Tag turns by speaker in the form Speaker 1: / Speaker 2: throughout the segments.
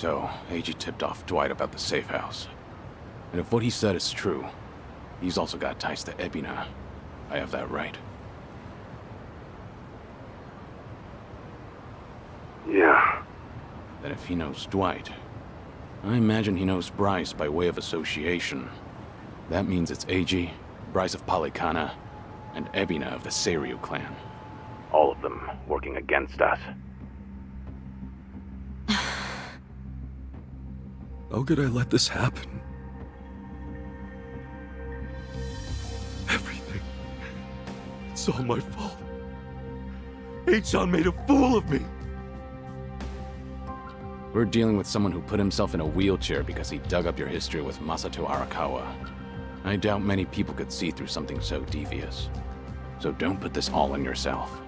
Speaker 1: So, AG tipped off Dwight about the safe house. And if what he said is true, he's also got ties to Ebina. I have that right.
Speaker 2: Yeah.
Speaker 1: Then if he knows Dwight, I imagine he knows Bryce by way of association. That means it's AG, Bryce of Polycana, and Ebina of the Seiryu clan. All of them working against us.
Speaker 3: How could I let this happen? Everything. It's all my fault. H-chan made a fool of me.
Speaker 1: We're dealing with someone who put himself in a wheelchair because he dug up your history with Masato Arakawa. I doubt many people could see through something so devious. So don't put this all on yourself.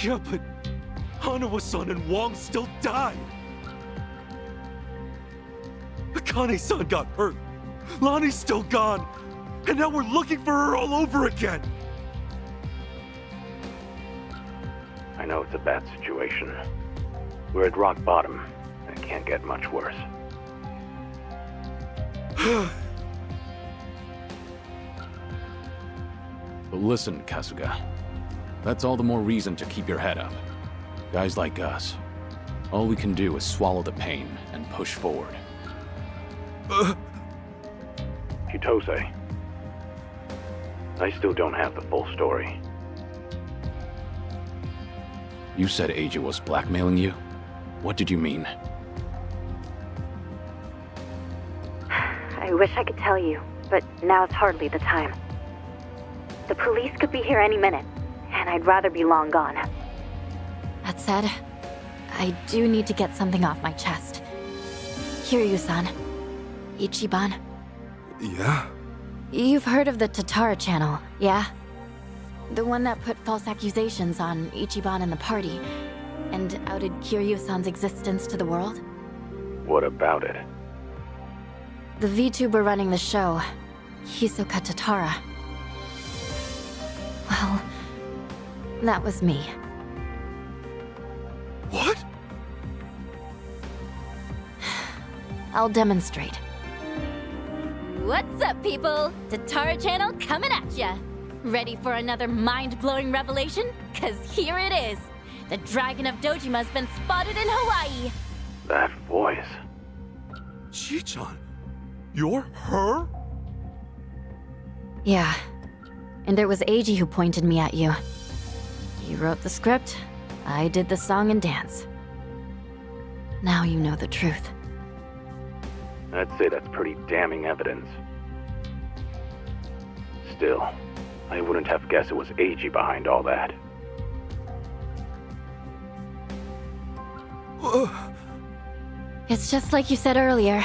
Speaker 3: Yeah, but Hanawa-san and Wong still died. Akane-san got hurt. Lonnie's still gone. And now we're looking for her all over again.
Speaker 1: I know it's a bad situation. We're at rock bottom, and it can't get much worse. But listen, Kasuga. That's all the more reason to keep your head up. Guys like us, all we can do is swallow the pain and push forward. Kitose, I still don't have the full story. You said Eiji was blackmailing you? What did you mean?
Speaker 4: I wish I could tell you, but now's hardly the time. The police could be here any minute, and I'd rather be long gone. That said, I do need to get something off my chest. Kiryu-san. Ichiban.
Speaker 3: Yeah?
Speaker 4: You've heard of the Tatara channel, yeah? The one that put false accusations on Ichiban and the party, and outed Kiryu-san's existence to the world?
Speaker 1: What about it?
Speaker 4: The VTuber running the show, Hisoka Tatara. Well, that was me.
Speaker 3: What?
Speaker 4: I'll demonstrate.
Speaker 5: What's up, people? Tatara channel coming at ya. Ready for another mind-blowing revelation? Cause here it is. The Dragon of Dojima's been spotted in Hawaii.
Speaker 1: That voice.
Speaker 3: Chi-chan, you're her?
Speaker 4: Yeah. And it was Eiji who pointed me at you. He wrote the script, I did the song and dance. Now you know the truth.
Speaker 1: I'd say that's pretty damning evidence. Still, I wouldn't have guessed it was Eiji behind all that.
Speaker 4: It's just like you said earlier.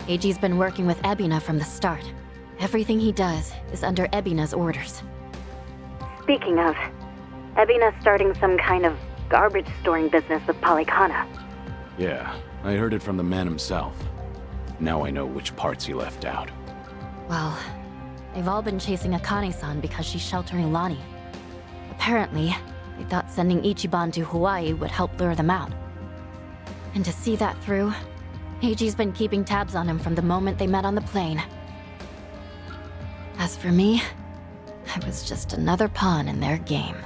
Speaker 4: Eiji's been working with Ebina from the start. Everything he does is under Ebina's orders. Speaking of, Ebina's starting some kind of garbage storing business with Polycana.
Speaker 1: Yeah, I heard it from the man himself. Now I know which parts he left out.
Speaker 4: Well, they've all been chasing Akane-san because she's sheltering Lonnie. Apparently, they thought sending Ichiban to Hawaii would help lure them out. And to see that through, Eiji's been keeping tabs on him from the moment they met on the plane. As for me, I was just another pawn in their game.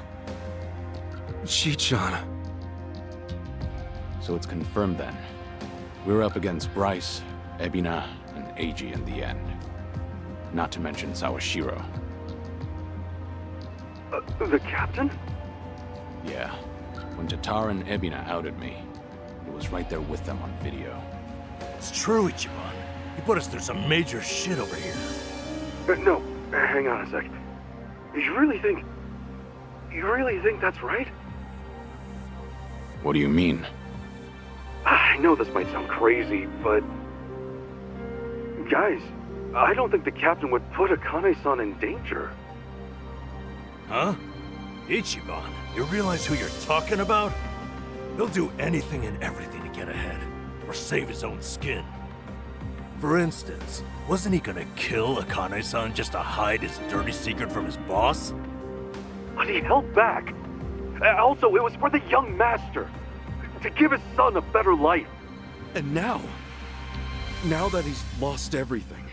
Speaker 3: Chi-chan.
Speaker 1: So it's confirmed then. We're up against Bryce, Ebina, and Eiji in the end. Not to mention Sawashiro.
Speaker 2: The captain?
Speaker 1: Yeah. When Tatara and Ebina outed me, he was right there with them on video.
Speaker 6: It's true, Ichiban. You put us through some major shit over here.
Speaker 2: No, hang on a sec. You really think that's right?
Speaker 1: What do you mean?
Speaker 2: I know this might sound crazy, but... Guys, I don't think the captain would put Akane-san in danger.
Speaker 6: Huh? Ichiban, you realize who you're talking about? He'll do anything and everything to get ahead, or save his own skin. For instance, wasn't he gonna kill Akane-san just to hide his dirty secret from his boss?
Speaker 2: But he held back. Also, it was for the young master. To give his son a better life.
Speaker 3: And now that he's lost everything,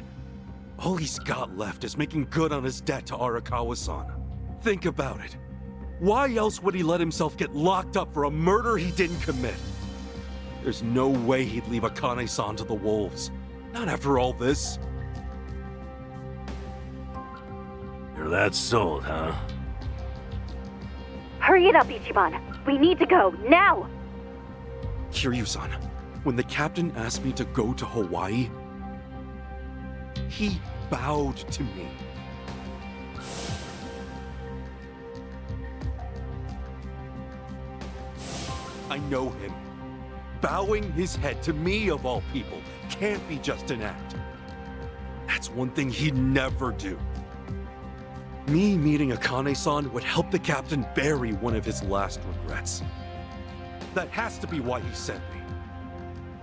Speaker 3: all he's got left is making good on his debt to Arakawa-san. Think about it. Why else would he let himself get locked up for a murder he didn't commit? There's no way he'd leave Akane-san to the wolves. Not after all this.
Speaker 6: You're that sold, huh?
Speaker 4: Hurry it up, Ichiban. We need to go, now!
Speaker 3: Kiryu-san, when the captain asked me to go to Hawaii, he bowed to me. I know him. Bowing his head to me, of all people, can't be just an act. That's one thing he'd never do. Me meeting Akane-san would help the captain bury one of his last regrets. That has to be why he sent me.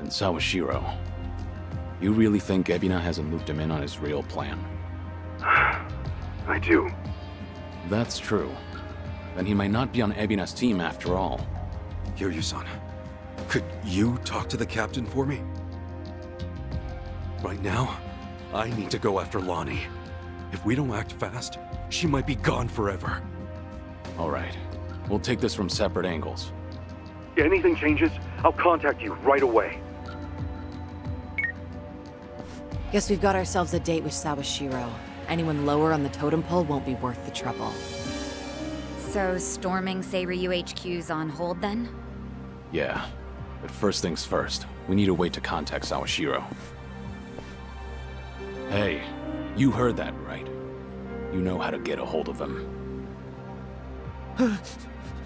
Speaker 1: And Sawashiro, you really think Ebina hasn't looped him in on his real plan?
Speaker 2: I do.
Speaker 1: That's true. Then he might not be on Ebina's team after all.
Speaker 3: Kiryu-san, could you talk to the captain for me? Right now, I need to go after Lonnie. If we don't act fast, she might be gone forever.
Speaker 1: All right. We'll take this from separate angles.
Speaker 2: Anything changes, I'll contact you right away.
Speaker 7: Guess we've got ourselves a date with Sawashiro. Anyone lower on the totem pole won't be worth the trouble.
Speaker 8: So, storming Seiryu HQ's on hold then?
Speaker 1: Yeah. But first things first, we need a way to contact Sawashiro. Hey, you heard that right. You know how to get a hold of him.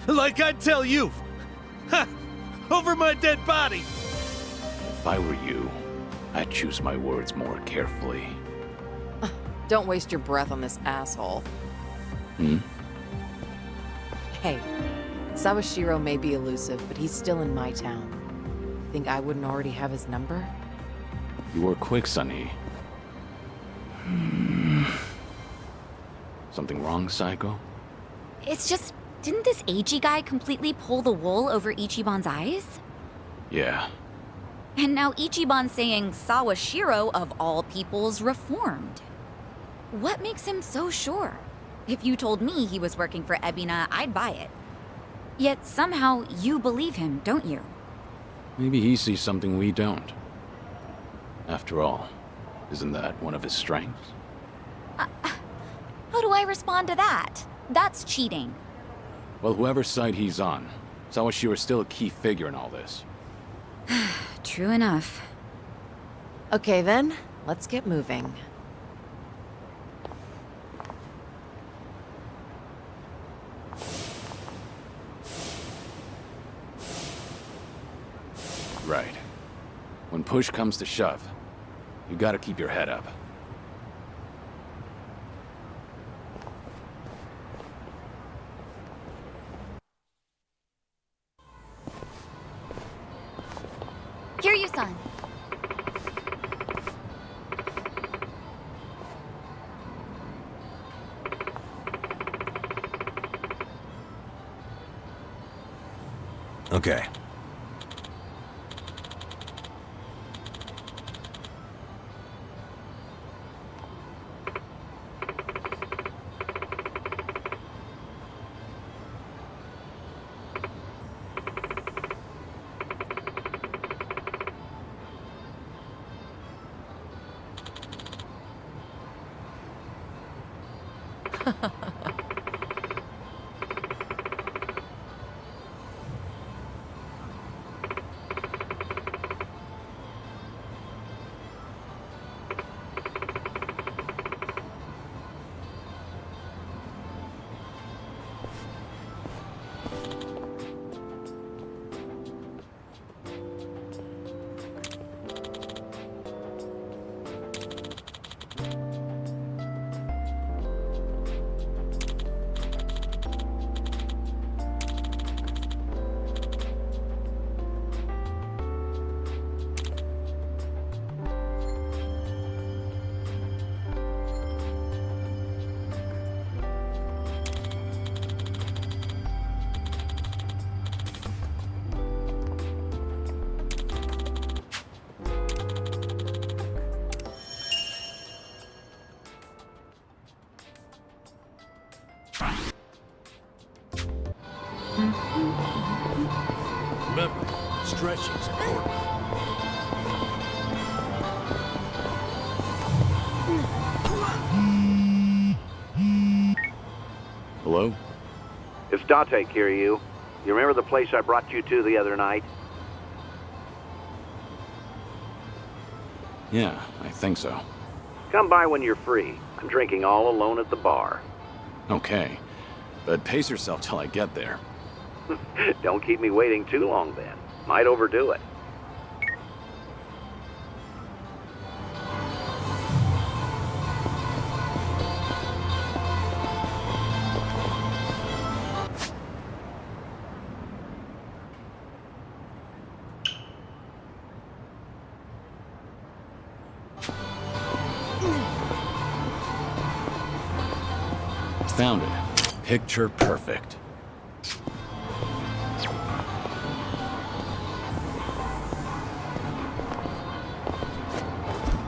Speaker 3: Like I'd tell you! Ha! Over my dead body!
Speaker 1: If I were you, I'd choose my words more carefully.
Speaker 7: Don't waste your breath on this asshole.
Speaker 1: Hmm?
Speaker 7: Hey, Sawashiro may be elusive, but he's still in my town. Think I wouldn't already have his number?
Speaker 1: You were quick, Sonny. Something wrong, Psycho?
Speaker 8: It's just, didn't this AG guy completely pull the wool over Ichiban's eyes?
Speaker 1: Yeah.
Speaker 8: And now Ichiban's saying Sawashiro, of all people's, reformed. What makes him so sure? If you told me he was working for Ebina, I'd buy it. Yet somehow you believe him, don't you?
Speaker 1: Maybe he sees something we don't. After all, isn't that one of his strengths?
Speaker 8: How do I respond to that? That's cheating.
Speaker 1: Well, whoever's side he's on, Sawashiro's still a key figure in all this.
Speaker 8: True enough.
Speaker 7: Okay then, let's get moving.
Speaker 1: Right. When push comes to shove, you gotta keep your head up.
Speaker 8: Kiryu-san.
Speaker 6: Okay. Stretching's important.
Speaker 1: Hello?
Speaker 9: It's Dante, Kiryu. You remember the place I brought you to the other night?
Speaker 1: Yeah, I think so.
Speaker 9: Come by when you're free. I'm drinking all alone at the bar.
Speaker 1: Okay. But pace yourself till I get there.
Speaker 9: Don't keep me waiting too long then. Might overdo it.
Speaker 1: Found it. Picture perfect.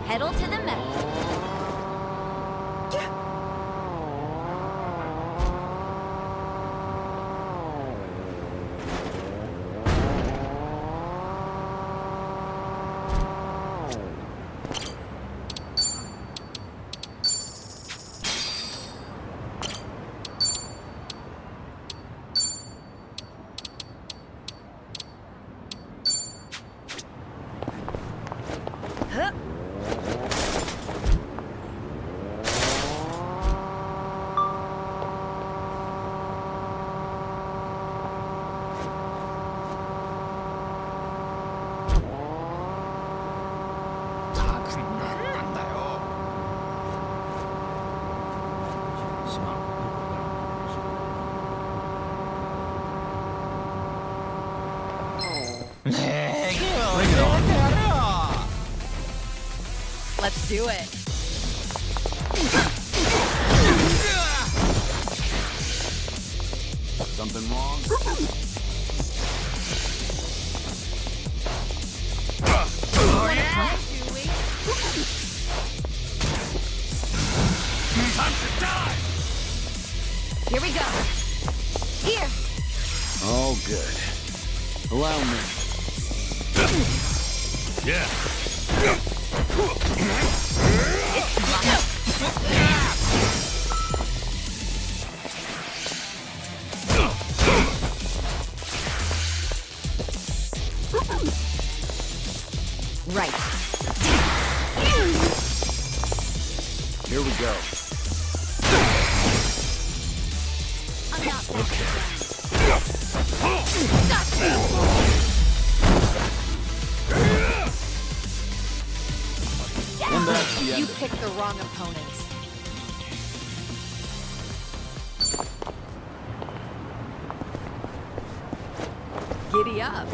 Speaker 8: Pedal to the metal. Let's do it.
Speaker 1: Something wrong?
Speaker 8: Oh, yeah?
Speaker 6: Time to die!
Speaker 8: Here we go. Here.
Speaker 1: All good. Allow me.
Speaker 6: Yeah.
Speaker 8: Right.
Speaker 1: Here we go.
Speaker 5: I'm not
Speaker 1: And that's the
Speaker 7: You
Speaker 1: end of it.
Speaker 7: picked the wrong opponents. Giddy up.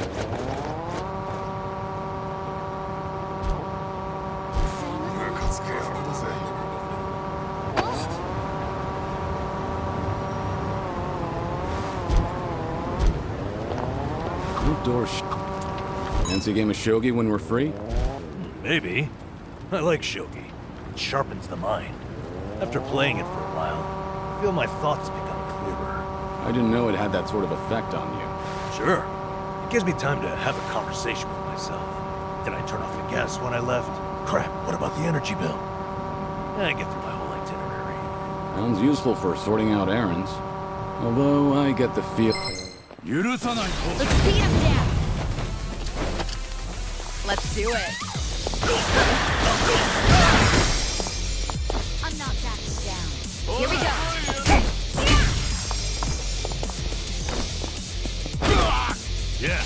Speaker 1: Outdoor Fancy a game of shogi when we're free?
Speaker 6: Maybe. I like shogi. It sharpens the mind. After playing it for a while, I feel my thoughts become clearer.
Speaker 1: I didn't know it had that sort of effect on you.
Speaker 6: Sure. It gives me time to have a conversation with myself. Did I turn off the gas when I left? Crap, what about the energy bill? I get through my whole itinerary.
Speaker 1: Sounds useful for sorting out errands. Although I get the feel...
Speaker 8: Let's beat him down. Let's do it.
Speaker 5: I'm not backing down.
Speaker 8: Here we go.
Speaker 6: Yeah.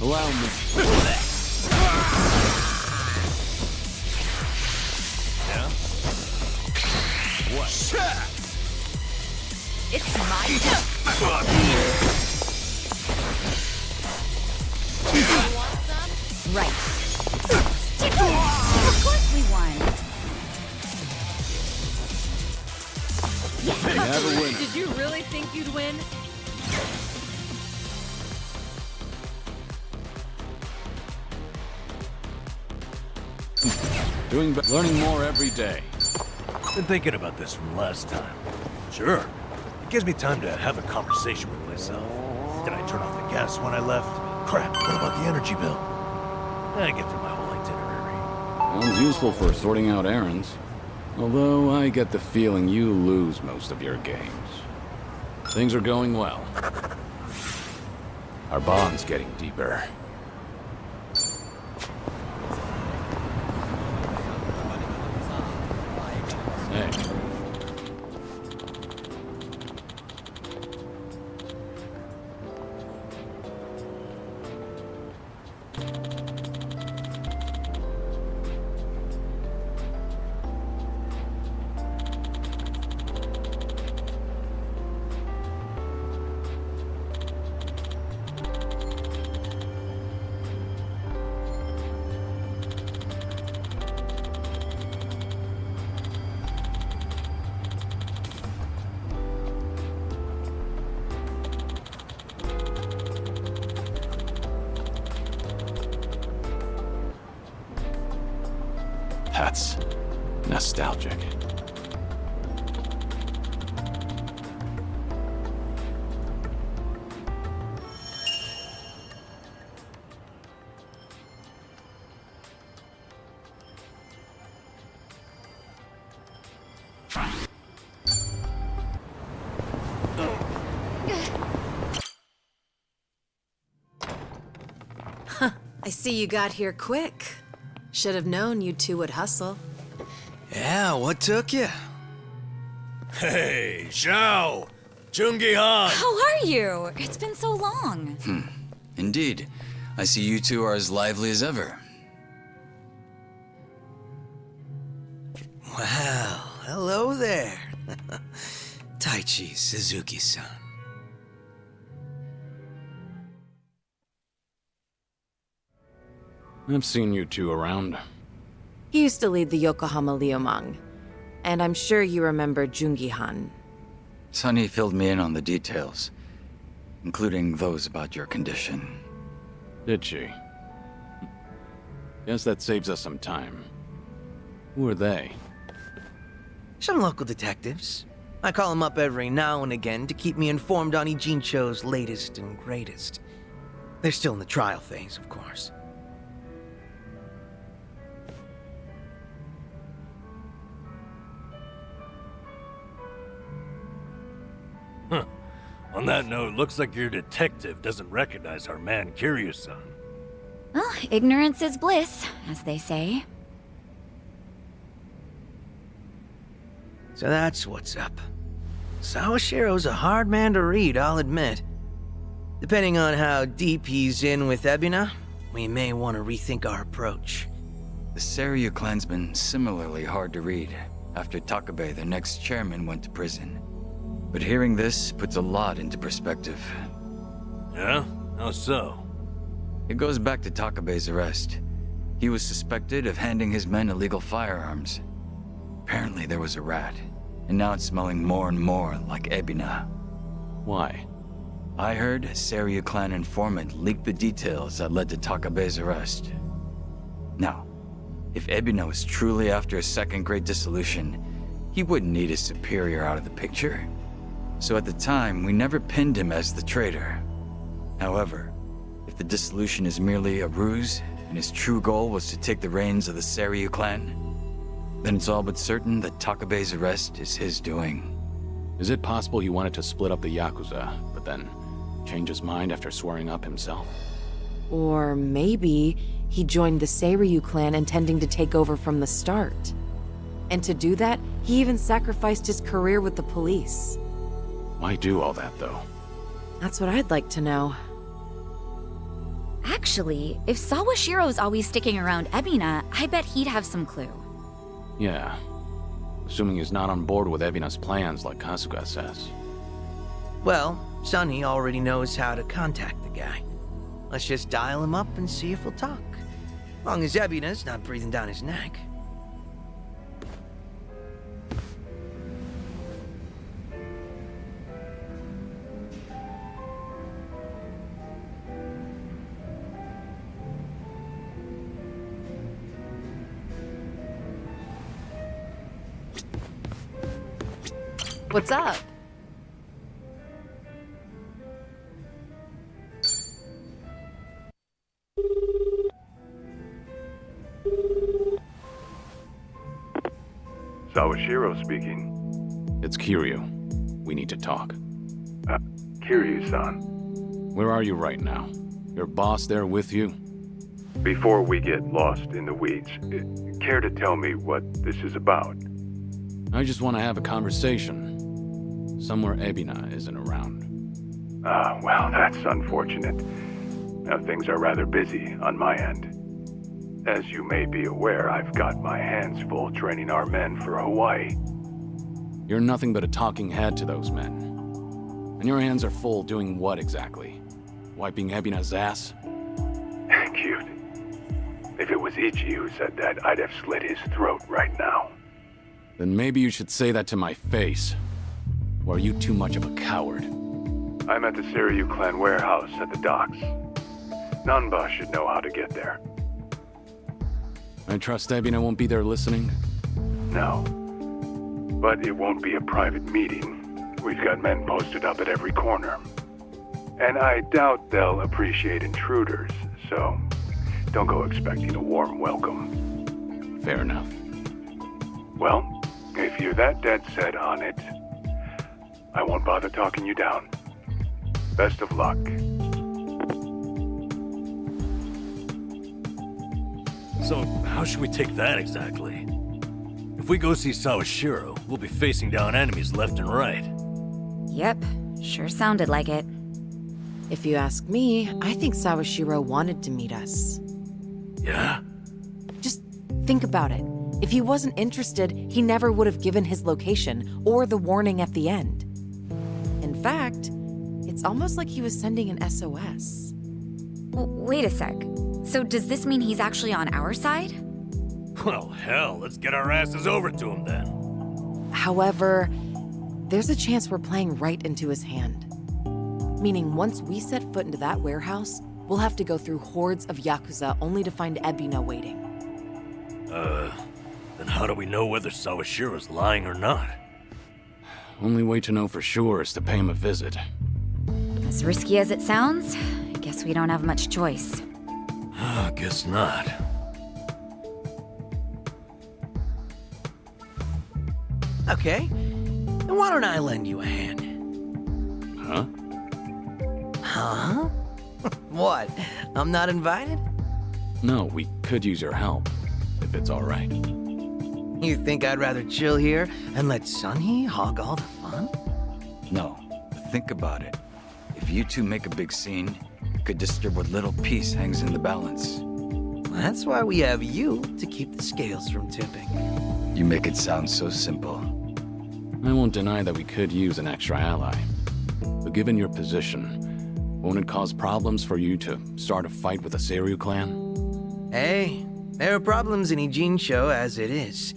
Speaker 1: Allow me.
Speaker 6: Yeah? What?
Speaker 8: It's my turn.
Speaker 5: Want some?
Speaker 8: Right. Of course we won.
Speaker 1: They have a winner.
Speaker 7: Did you really think you'd win?
Speaker 1: Learning more every day.
Speaker 6: Been thinking about this from last time. Sure. It gives me time to have a conversation with myself. Did I turn off the gas when I left? Crap, what about the energy bill? I get through my whole itinerary.
Speaker 1: Sounds useful for sorting out errands. Although I get the feeling you lose most of your games. Things are going well. Our bond's getting deeper. Hey. That's nostalgic.
Speaker 7: I see you got here quick. Should have known you two would hustle.
Speaker 10: Yeah, what took you?
Speaker 6: Hey, Zhao! Jungi Han!
Speaker 8: How are you? It's been so long.
Speaker 10: Indeed. I see you two are as lively as ever. Well, hello there. Taichi Suzuki-san.
Speaker 1: I've seen you two around.
Speaker 7: He used to lead the Yokohama Liumang, and I'm sure you remember Jungi-han.
Speaker 10: Sunny filled me in on the details, including those about your condition.
Speaker 1: Did she? Guess that saves us some time. Who are they?
Speaker 11: Some local detectives. I call them up every now and again to keep me informed on Ijincho's latest and greatest. They're still in the trial phase, of course.
Speaker 6: On that note, looks like your detective doesn't recognize our man Kiryu-san.
Speaker 8: Well, ignorance is bliss, as they say.
Speaker 11: So that's what's up. Sawashiro's a hard man to read, I'll admit. Depending on how deep he's in with Ebina, we may want to rethink our approach.
Speaker 10: The Seiryu clan's been similarly hard to read after Takabe, their next chairman, went to prison. But hearing this puts a lot into perspective.
Speaker 6: Yeah? How so?
Speaker 10: It goes back to Takabe's arrest. He was suspected of handing his men illegal firearms. Apparently there was a rat, and now it's smelling more and more like Ebina.
Speaker 1: Why?
Speaker 10: I heard a Seiryu clan informant leaked the details that led to Takabe's arrest. Now, if Ebina was truly after a second-grade dissolution, he wouldn't need his superior out of the picture. So at the time, we never pinned him as the traitor. However, if the dissolution is merely a ruse, and his true goal was to take the reins of the Seiryu clan, then it's all but certain that Takabe's arrest is his doing.
Speaker 1: Is it possible he wanted to split up the Yakuza, but then change his mind after swearing up himself?
Speaker 7: Or maybe he joined the Seiryu clan intending to take over from the start. And to do that, he even sacrificed his career with the police.
Speaker 1: Why do all that, though?
Speaker 7: That's what I'd like to know.
Speaker 8: Actually, if Sawashiro's always sticking around Ebina, I bet he'd have some clue.
Speaker 1: Yeah. Assuming he's not on board with Ebina's plans like Kasuga says.
Speaker 11: Well, Sunny already knows how to contact the guy. Let's just dial him up and see if he'll talk. Long as Ebina's not breathing down his neck.
Speaker 7: What's up?
Speaker 2: Sawashiro speaking.
Speaker 1: It's Kiryu. We need to talk.
Speaker 2: Kiryu-san.
Speaker 1: Where are you right now? Your boss there with you?
Speaker 2: Before we get lost in the weeds, care to tell me what this is about?
Speaker 1: I just want to have a conversation. Somewhere Ebina isn't around.
Speaker 2: Well, that's unfortunate. Now, things are rather busy on my end. As you may be aware, I've got my hands full training our men for Hawaii.
Speaker 1: You're nothing but a talking head to those men. And your hands are full doing what exactly? Wiping Ebina's ass?
Speaker 2: Cute. If it was Ichi who said that, I'd have slit his throat right now.
Speaker 1: Then maybe you should say that to my face. Or are you too much of a coward?
Speaker 2: I'm at the Seiryu clan warehouse at the docks. Nanba should know how to get there.
Speaker 1: I trust Ebina won't be there listening?
Speaker 2: No. But it won't be a private meeting. We've got men posted up at every corner. And I doubt they'll appreciate intruders, so don't go expecting a warm welcome.
Speaker 1: Fair enough.
Speaker 2: Well, if you're that dead set on it, I won't bother talking you down. Best of luck.
Speaker 6: So, how should we take that exactly? If we go see Sawashiro, we'll be facing down enemies left and right.
Speaker 8: Yep, sure sounded like it.
Speaker 7: If you ask me, I think Sawashiro wanted to meet us.
Speaker 6: Yeah?
Speaker 7: Just think about it. If he wasn't interested, he never would have given his location or the warning at the end. In fact, it's almost like he was sending an SOS.
Speaker 8: Wait a sec. So does this mean he's actually on our side?
Speaker 6: Well, hell, let's get our asses over to him then.
Speaker 7: However, there's a chance we're playing right into his hand. Meaning once we set foot into that warehouse, we'll have to go through hordes of Yakuza only to find Ebina waiting.
Speaker 6: Then how do we know whether Sawashiro's lying or not?
Speaker 1: Only way to know for sure is to pay him a visit.
Speaker 8: As risky as it sounds, I guess we don't have much choice.
Speaker 6: Guess not.
Speaker 11: Okay, then why don't I lend you a hand?
Speaker 1: Huh?
Speaker 11: Huh? What? I'm not invited?
Speaker 1: No, we could use your help, if it's all right.
Speaker 11: You think I'd rather chill here and let Sunny hog all the fun?
Speaker 10: No, but think about it. If you two make a big scene, it could disturb what little piece hangs in the balance.
Speaker 11: That's why we have you to keep the scales from tipping.
Speaker 10: You make it sound so simple.
Speaker 1: I won't deny that we could use an extra ally. But given your position, won't it cause problems for you to start a fight with the Seiryu clan?
Speaker 11: Hey, there are problems in Ijincho as it is.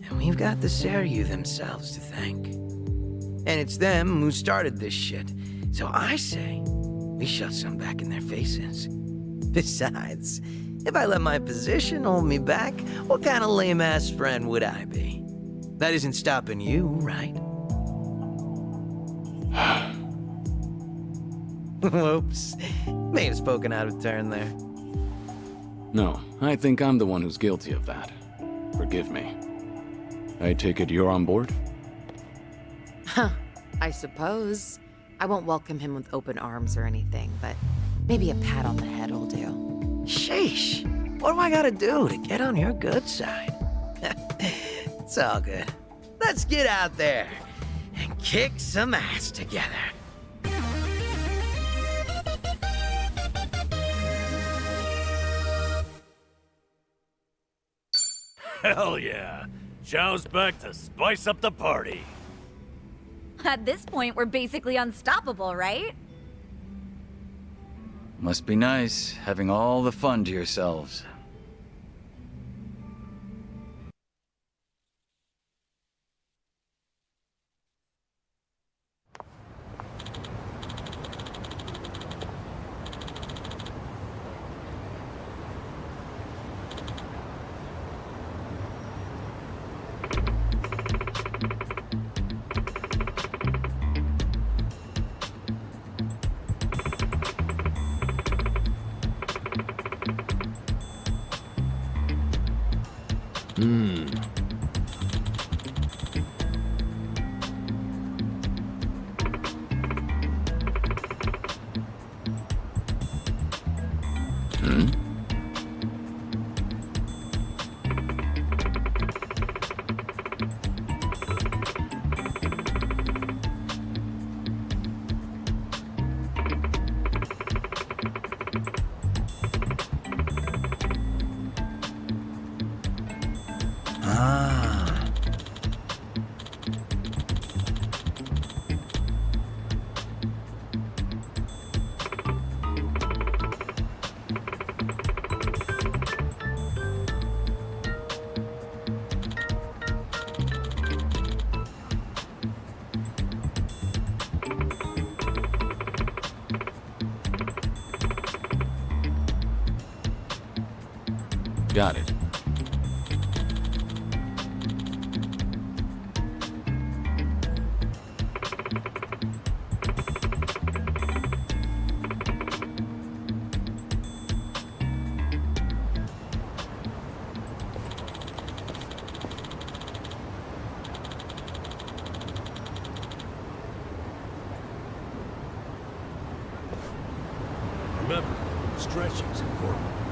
Speaker 11: And we've got the Seiryu themselves to thank. And it's them who started this shit. So I say, we shove some back in their faces. Besides, if I let my position hold me back, what kind of lame-ass friend would I be? That isn't stopping you, right? Whoops. May have spoken out of turn there.
Speaker 1: No, I think I'm the one who's guilty of that. Forgive me. I take it you're on board?
Speaker 7: Huh, I suppose. I won't welcome him with open arms or anything, but maybe a pat on the head will do.
Speaker 11: Sheesh. What do I gotta do to get on your good side? It's all good. Let's get out there and kick some ass together.
Speaker 6: Hell yeah! Zhao's back to spice up the party.
Speaker 8: At this point, we're basically unstoppable, right?
Speaker 10: Must be nice, having all the fun to yourselves.
Speaker 1: Got it.
Speaker 6: Remember, stretching's important.